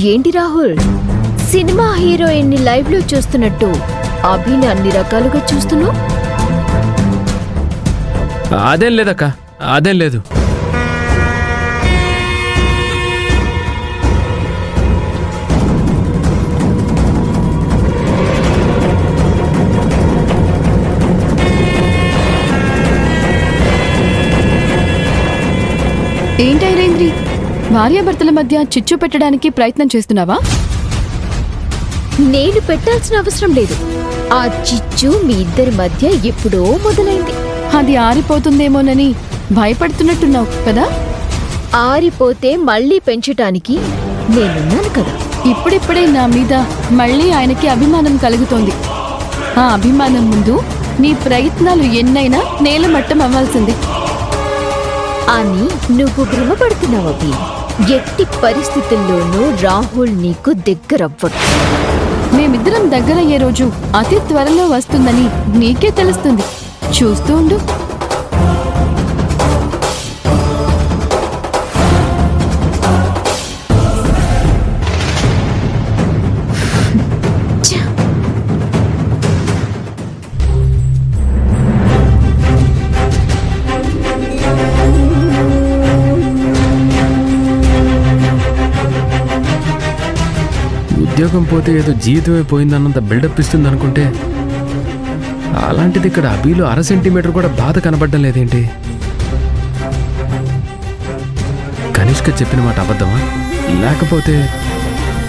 ఏంటి Rahul, cinema heroine ని live లో చూస్తున్నట్టు అభిని అన్ని రకాలుగా చూస్తున్నావు? అదేం లేదక్క, అదేం లేదు. ఏంటైరేంద్రి, భార్యాభర్తల మధ్య చిచ్చు పెట్టడానికి ప్రయత్నం చేస్తున్నావా? నేను పెట్టాల్సిన అవసరం లేదు. ఆ చిచ్చు మీ ఇద్దరి మధ్య ఎప్పుడో మొదలైంది. అది ఆరిపోతుందేమోనని భయపడుతున్నట్టున్నావు కదా? ఆరిపోతే మళ్ళీ పెంచటానికి నేనున్నాను కదా. ఇప్పుడిప్పుడే నా మీద మళ్ళీ ఆయనకి అభిమానం కలుగుతోంది. ఆ అభిమానం ముందు నీ ప్రయత్నాలు ఎన్నైనా నేలమట్టం అవ్వాల్సింది అని నువ్వు భ్రమపడుతున్నావు అభి. ఎట్టి పరిస్థితుల్లోనూ రాహుల్ నీకు దగ్గరవ్వడు. మేమిద్దరం దగ్గరయ్యే రోజు అతి త్వరలో వస్తుందని నీకే తెలుస్తుంది. చూస్తూ ఉండు. ఉద్యోగం పోతే ఏదో జీవితమే పోయిందన్నంత బిల్డప్ ఇస్తుంది అనుకుంటే, అలాంటిది ఇక్కడ అభిలో 1/2 సెంటీమీటర్ కూడా బాధ కనబడడం లేదేంటి? కనిష్క చెప్పిన మాట అబద్ధమా, లేకపోతే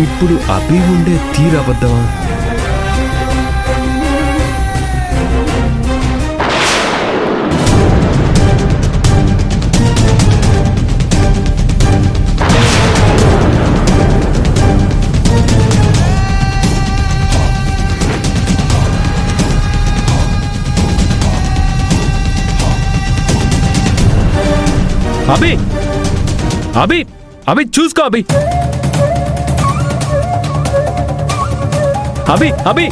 ఇప్పుడు అభి ఉండే తీరు అబద్ధమా? అభి, అభి, అభి చూసుకో అభి, అభి, అభి.